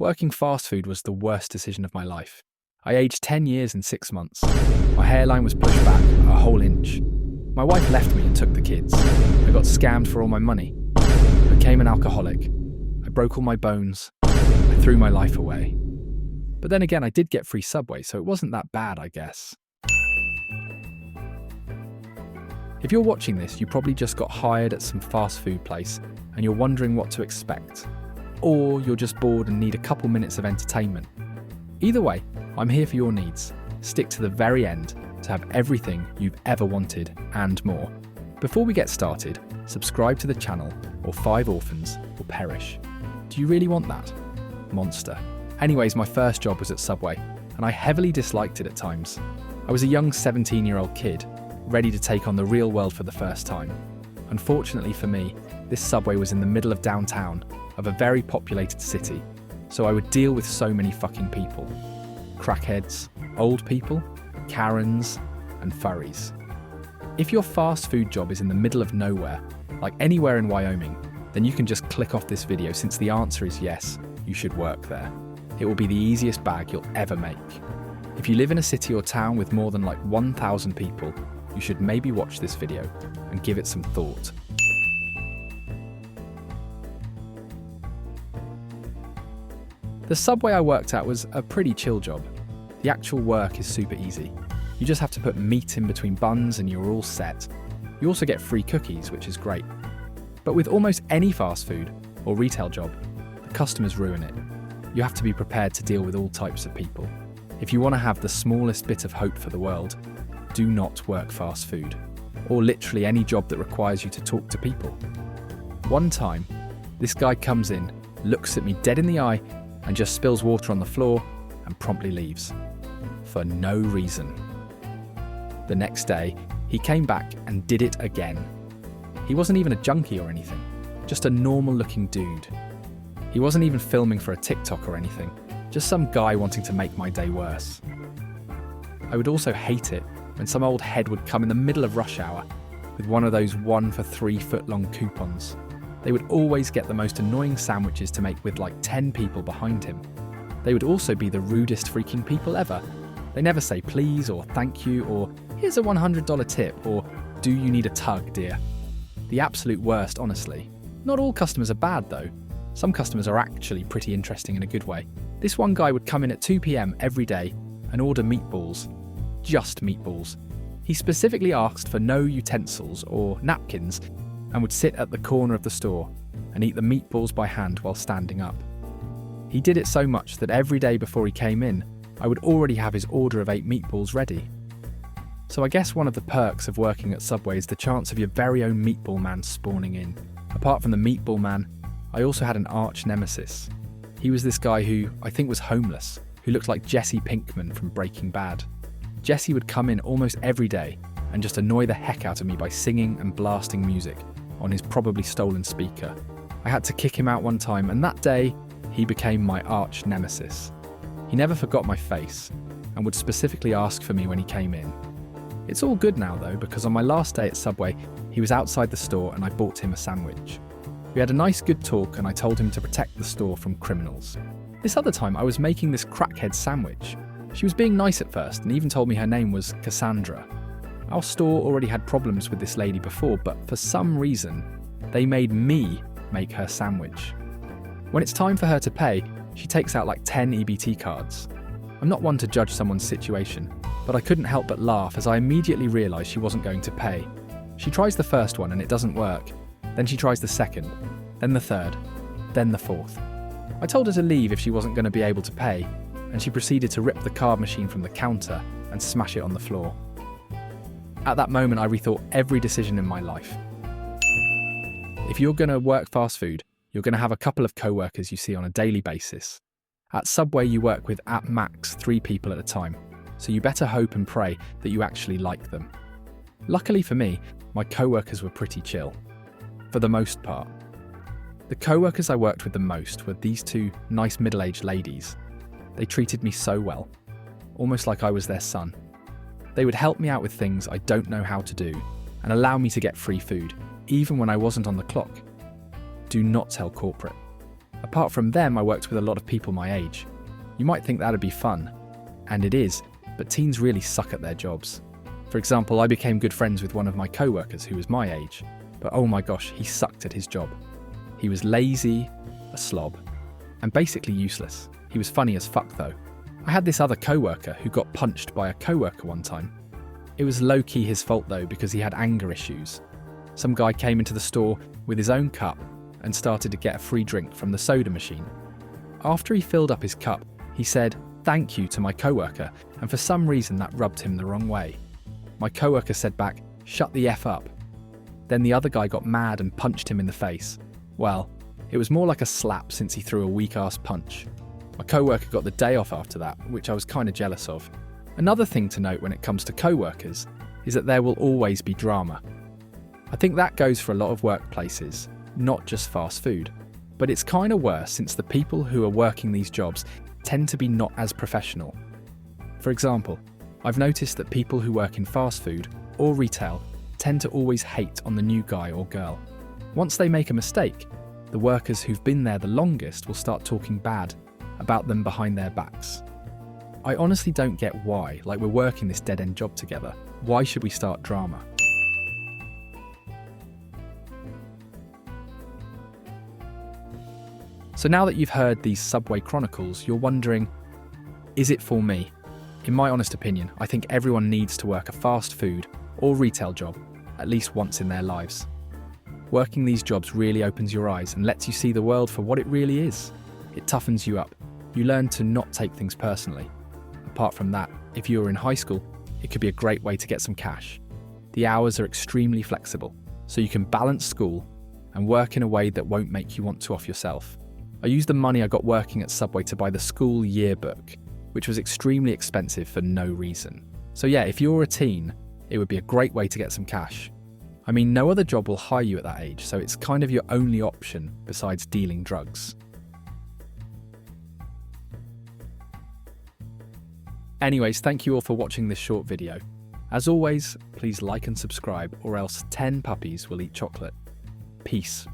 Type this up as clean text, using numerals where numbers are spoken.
Working fast food was the worst decision of my life. I aged 10 years in 6 months. My hairline was pushed back a whole inch. My wife left me and took the kids. I got scammed for all my money. I became an alcoholic. I broke all my bones. I threw my life away. But then again, I did get free Subway, so it wasn't that bad, I guess. If you're watching this, you probably just got hired at some fast food place and you're wondering what to expect. Or you're just bored and need a couple minutes of entertainment. Either way, I'm here for your needs. Stick to the very end to have everything you've ever wanted and more. Before we get started, subscribe to the channel or 5 orphans will perish. Do you really want that? Monster. Anyways, my first job was at Subway, and I heavily disliked it at times. I was a young 17-year-old kid, ready to take on the real world for the first time. Unfortunately for me, this Subway was in the middle of downtown of a very populated city, so I would deal with so many fucking people. Crackheads, old people, Karens, and furries. If your fast food job is in the middle of nowhere, like anywhere in Wyoming, then you can just click off this video since the answer is yes, you should work there. It will be the easiest bag you'll ever make. If you live in a city or town with more than 1,000 people, you should maybe watch this video and give it some thought. The Subway I worked at was a pretty chill job. The actual work is super easy. You just have to put meat in between buns and you're all set. You also get free cookies, which is great. But with almost any fast food or retail job, the customers ruin it. You have to be prepared to deal with all types of people. If you want to have the smallest bit of hope for the world, do not work fast food, or literally any job that requires you to talk to people. One time, this guy comes in, looks at me dead in the eye, and just spills water on the floor and promptly leaves. For no reason. The next day, he came back and did it again. He wasn't even a junkie or anything, just a normal looking dude. He wasn't even filming for a TikTok or anything, just some guy wanting to make my day worse. I would also hate it when some old head would come in the middle of rush hour with one of those 1 for 3 foot long coupons. They would always get the most annoying sandwiches to make with 10 people behind him. They would also be the rudest freaking people ever. They never say please or thank you or here's a $100 tip or do you need a tug, dear? The absolute worst, honestly. Not all customers are bad though. Some customers are actually pretty interesting in a good way. This one guy would come in at 2 p.m. every day and order meatballs. Just meatballs. He specifically asked for no utensils or napkins and would sit at the corner of the store and eat the meatballs by hand while standing up. He did it so much that every day before he came in, I would already have his order of 8 meatballs ready. So I guess one of the perks of working at Subway is the chance of your very own meatball man spawning in. Apart from the meatball man, I also had an arch nemesis. He was this guy who I think was homeless, who looked like Jesse Pinkman from Breaking Bad. Jesse would come in almost every day and just annoy the heck out of me by singing and blasting music on his probably stolen speaker. I had to kick him out one time, and that day, he became my arch nemesis. He never forgot my face and would specifically ask for me when he came in. It's all good now though, because on my last day at Subway, he was outside the store and I bought him a sandwich. We had a nice good talk and I told him to protect the store from criminals. This other time I was making this crackhead sandwich. She was being nice at first and even told me her name was Cassandra. Our store already had problems with this lady before, but for some reason, they made me make her sandwich. When it's time for her to pay, she takes out 10 EBT cards. I'm not one to judge someone's situation, but I couldn't help but laugh as I immediately realised she wasn't going to pay. She tries the first one and it doesn't work. Then she tries the second, then the third, then the fourth. I told her to leave if she wasn't going to be able to pay, and she proceeded to rip the card machine from the counter and smash it on the floor. At that moment, I rethought every decision in my life. If you're going to work fast food, you're going to have a couple of co-workers you see on a daily basis. At Subway, you work with at max 3 people at a time, so you better hope and pray that you actually like them. Luckily for me, my co-workers were pretty chill. For the most part. The co-workers I worked with the most were these 2 nice middle-aged ladies. They treated me so well, almost like I was their son. They would help me out with things I don't know how to do and allow me to get free food, even when I wasn't on the clock. Do not tell corporate. Apart from them, I worked with a lot of people my age. You might think that'd be fun, and it is, but teens really suck at their jobs. For example, I became good friends with one of my coworkers who was my age, but oh my gosh, he sucked at his job. He was lazy, a slob, and basically useless. He was funny as fuck though. I had this other coworker who got punched by a coworker one time. It was low-key his fault though, because he had anger issues. Some guy came into the store with his own cup and started to get a free drink from the soda machine. After he filled up his cup, he said thank you to my coworker, and for some reason that rubbed him the wrong way. My coworker said back, "Shut the F up." Then the other guy got mad and punched him in the face. Well, it was more like a slap since he threw a weak-ass punch. My coworker got the day off after that, which I was kind of jealous of. Another thing to note when it comes to coworkers is that there will always be drama. I think that goes for a lot of workplaces, not just fast food. But it's kind of worse since the people who are working these jobs tend to be not as professional. For example, I've noticed that people who work in fast food or retail tend to always hate on the new guy or girl. Once they make a mistake, the workers who've been there the longest will start talking bad about them behind their backs. I honestly don't get why, like we're working this dead-end job together. Why should we start drama? So now that you've heard these Subway Chronicles, you're wondering, is it for me? In my honest opinion, I think everyone needs to work a fast food or retail job at least once in their lives. Working these jobs really opens your eyes and lets you see the world for what it really is. It toughens you up. You learn to not take things personally. Apart from that, if you were in high school, it could be a great way to get some cash. The hours are extremely flexible, so you can balance school and work in a way that won't make you want to off yourself. I used the money I got working at Subway to buy the school yearbook, which was extremely expensive for no reason. So yeah, if you're a teen, it would be a great way to get some cash. I mean, no other job will hire you at that age, so it's kind of your only option besides dealing drugs. Anyways, thank you all for watching this short video. As always, please like and subscribe or else 10 puppies will eat chocolate. Peace.